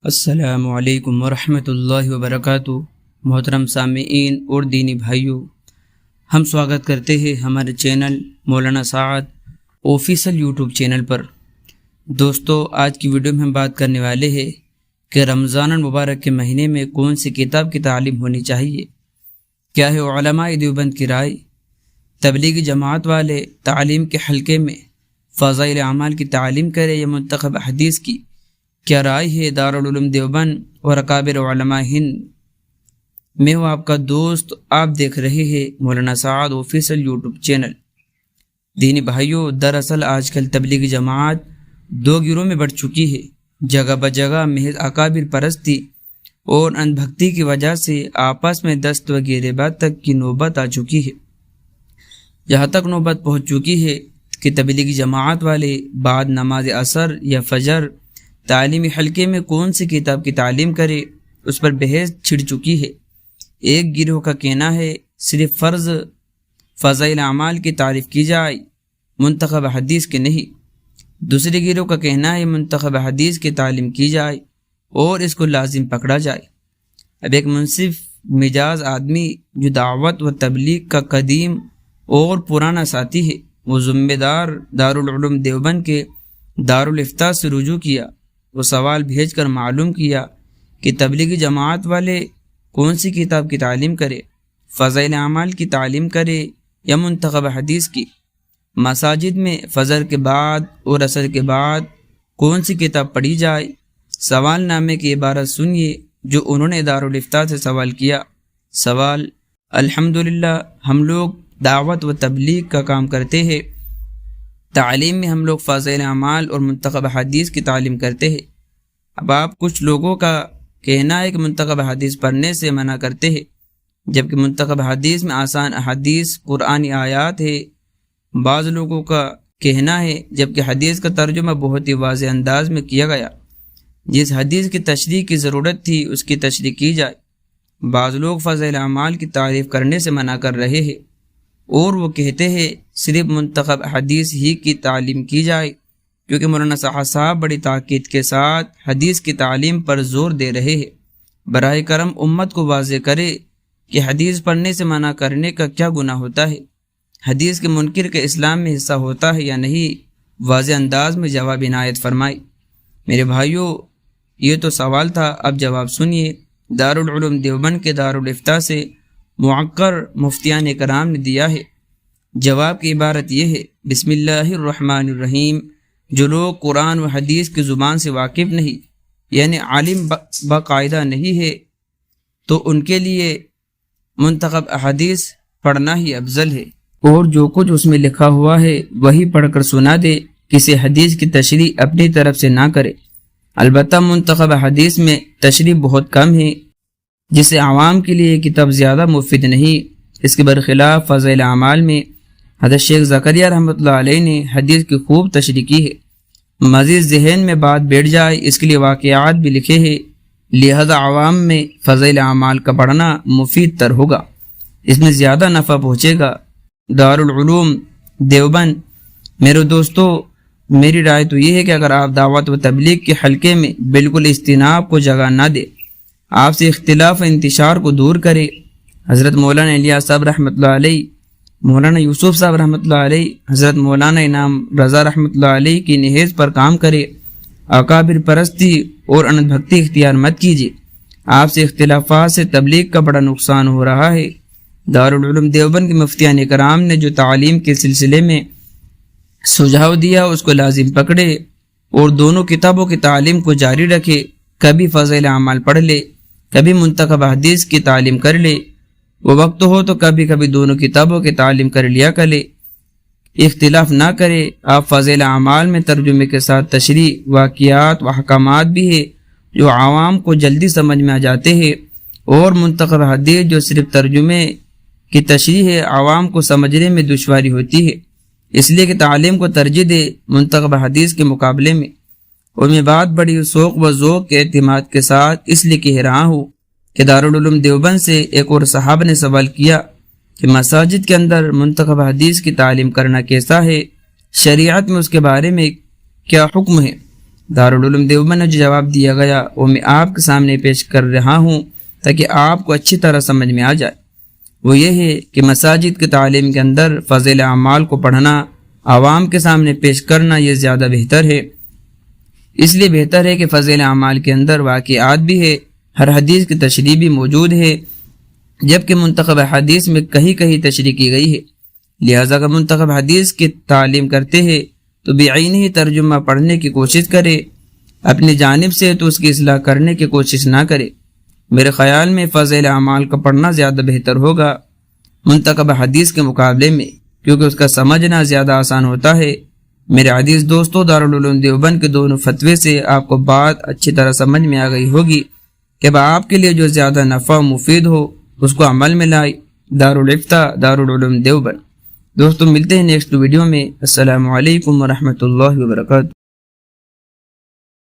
السلام علیکم ورحمۃ اللہ وبرکاتہ۔ محترم سامعین اور دینی بھائیوں، ہم سواگت کرتے ہیں ہمارے چینل مولانا سعد آفیشل یوٹیوب چینل پر۔ دوستو، آج کی ویڈیو میں ہم بات کرنے والے ہیں کہ رمضان المبارک کے مہینے میں کون سی کتاب کی تعلیم ہونی چاہیے۔ کیا ہے علماء دیوبند کی رائے؟ تبلیغی جماعت والے تعلیم کے حلقے میں فضائل اعمال کی تعلیم کرے یا منتخب حدیث کی؟ کیا رائے ہے دارالعلوم دیوبند اور اکابر علماء ہند؟ میں ہوں آپ کا دوست، آپ دیکھ رہے ہیں مولانا سعد آفیشل یوٹیوب چینل۔ دینی بھائیوں، دراصل آج کل تبلیغی جماعت دو گروہ میں بڑھ چکی ہے۔ جگہ بجگہ محض اکابر پرستی اور اندھ بھکتی کی وجہ سے آپس میں دست و گریبان تک کی نوبت آ چکی ہے۔ یہاں تک نوبت پہنچ چکی ہے کہ تبلیغی جماعت والے بعد نماز عصر یا فجر تعلیمی حلقے میں کون سی کتاب کی تعلیم کرے، اس پر بحث چھڑ چکی ہے۔ ایک گروہ کا کہنا ہے صرف فرض فضائل اعمال کی تعریف کی جائے، منتخب حدیث کے نہیں۔ دوسرے گروہ کا کہنا ہے منتخب حدیث کی تعلیم کی جائے اور اس کو لازم پکڑا جائے۔ اب ایک منصف مزاج آدمی جو دعوت و تبلیغ کا قدیم اور پرانا ساتھی ہے، وہ ذمہ دار دارالعلوم دیوبند کے دارالافتاء سے رجوع کیا۔ وہ سوال بھیج کر معلوم کیا کہ تبلیغی جماعت والے کون سی کتاب کی تعلیم کرے، فضائل اعمال کی تعلیم کرے یا منتخب حدیث کی؟ مساجد میں فجر کے بعد اور عصر کے بعد کون سی کتاب پڑھی جائے؟ سوال نامے کی عبارت سنیے جو انہوں نے دارالافتاء سے سوال کیا۔ سوال: الحمدللہ، ہم لوگ دعوت و تبلیغ کا کام کرتے ہیں۔ تعلیم میں ہم لوگ فضائل اعمال اور منتخب حدیث کی تعلیم کرتے ہیں۔ اب آپ کچھ لوگوں کا کہنا ہے کہ منتخب حدیث پڑھنے سے منع کرتے ہیں، جبکہ منتخب حدیث میں آسان احادیث قرآنی آیات ہے۔ بعض لوگوں کا کہنا ہے جبکہ حدیث کا ترجمہ بہت ہی واضح انداز میں کیا گیا، جس حدیث کی تشریح کی ضرورت تھی اس کی تشریح کی جائے۔ بعض لوگ فضائل اعمال کی تعریف کرنے سے منع کر رہے ہیں اور وہ کہتے ہیں صرف منتخب حدیث ہی کی تعلیم کی جائے، کیونکہ مولانا صاحب بڑی تاکید کے ساتھ حدیث کی تعلیم پر زور دے رہے ہیں۔ براہ کرم امت کو واضح کرے کہ حدیث پڑھنے سے منع کرنے کا کیا گناہ ہوتا ہے، حدیث کے منکر کے اسلام میں حصہ ہوتا ہے یا نہیں، واضح انداز میں جواب عنایت فرمائی۔ میرے بھائیوں، یہ تو سوال تھا، اب جواب سنیے۔ دارالعلوم دیوبند کے دارالافتاء سے معقر مفتیان کرام نے دیا ہے۔ جواب کی عبارت یہ ہے: بسم اللہ الرحمن الرحیم۔ جو لوگ قرآن و حدیث کی زبان سے واقف نہیں، یعنی عالم باقاعدہ نہیں ہے، تو ان کے لیے منتخب احادیث پڑھنا ہی افضل ہے، اور جو کچھ اس میں لکھا ہوا ہے وہی پڑھ کر سنا دے، کسی حدیث کی تشریح اپنی طرف سے نہ کرے۔ البتہ منتخب حدیث میں تشریح بہت کم ہے، جس سے عوام کے لیے یہ کتاب زیادہ مفید نہیں۔ اس کے برخلاف فضائل اعمال میں حضرت شیخ زکریہ رحمۃ اللہ علیہ نے حدیث کی خوب تشریح کی ہے۔ مزید ذہن میں بات بیٹھ جائے اس کے لیے واقعات بھی لکھے ہیں، لہذا عوام میں فضائل اعمال کا پڑھنا مفید تر ہوگا، اس میں زیادہ نفع پہنچے گا۔ دارالعلوم دیوبند، میرے دوستو، میری رائے تو یہ ہے کہ اگر آپ دعوت و تبلیغ کے حلقے میں بالکل اجتناب کو جگہ نہ دے، آپ سے اختلاف و انتشار کو دور کرے، حضرت مولانا الیاس صاحب رحمۃ اللہ علیہ، مولانا یوسف صاحب رحمۃ اللہ علیہ، حضرت مولانا انعام رضا رحمۃ اللہ علیہ کی نہج پر کام کرے، اکابر پرستی اور اندھ بھکتی اختیار مت کیجیے۔ آپ سے اختلافات سے تبلیغ کا بڑا نقصان ہو رہا ہے۔ دارالعلوم دیوبند کے مفتیان کرام نے جو تعلیم کے سلسلے میں سجھاؤ دیا اس کو لازم پکڑے اور دونوں کتابوں کی تعلیم کو جاری رکھے۔ کبھی فضائل اعمال پڑھ لے، کبھی منتخب حدیث کی تعلیم کر لے، وہ وقت ہو تو کبھی کبھی دونوں کتابوں کی تعلیم کر لیا کرے، اختلاف نہ کرے۔ آپ فضائل اعمال میں ترجمے کے ساتھ تشریح، واقعات و احکامات بھی ہے جو عوام کو جلدی سمجھ میں آ جاتے ہیں، اور منتخب حدیث جو صرف ترجمے کی تشریح ہے، عوام کو سمجھنے میں دشواری ہوتی ہے، اس لیے کہ تعلیم کو ترجیح دے منتخب حدیث کے مقابلے میں۔ اور میں بات بڑی شوق و ذوق کے اعتماد کے ساتھ اس لیے کہہ رہا ہوں کہ دارالعلوم دیوبند سے ایک اور صاحب نے سوال کیا کہ مساجد کے اندر منتخب حدیث کی تعلیم کرنا کیسا ہے، شریعت میں اس کے بارے میں کیا حکم ہے؟ دارالعلوم دیوبند جو جواب دیا گیا وہ میں آپ کے سامنے پیش کر رہا ہوں تاکہ آپ کو اچھی طرح سمجھ میں آ جائے۔ وہ یہ ہے کہ مساجد کی تعلیم کے اندر فضیل اعمال کو پڑھنا، عوام کے سامنے پیش کرنا یہ زیادہ بہتر ہے۔ اس لیے بہتر ہے کہ فضیل اعمال کے اندر واقعات بھی ہے، ہر حدیث کی تشریح بھی موجود ہے، جبکہ منتخب حدیث میں کہیں کہیں تشریح کی گئی ہے۔ لہذا اگر منتخب حدیث کی تعلیم کرتے ہیں تو بعین ہی ترجمہ پڑھنے کی کوشش کرے، اپنی جانب سے تو اس کی اصلاح کرنے کی کوشش نہ کرے۔ میرے خیال میں فضیل اعمال کا پڑھنا زیادہ بہتر ہوگا منتخب حدیث کے مقابلے میں، کیونکہ اس کا سمجھنا زیادہ آسان ہوتا ہے۔ میرے عزیز دوستو، دارالعلوم دیوبند کے دونوں فتوے سے آپ کو بات اچھی طرح سمجھ میں آ گئی ہوگی کہ آپ کے لیے جو زیادہ نفع و مفید ہو اس کو عمل میں لائے۔ دارالفتہ دارالعلوم دیوبند۔ دوستو ملتے ہیں نیکسٹ ویڈیو میں۔ السلام علیکم ورحمۃ اللہ وبرکاتہ۔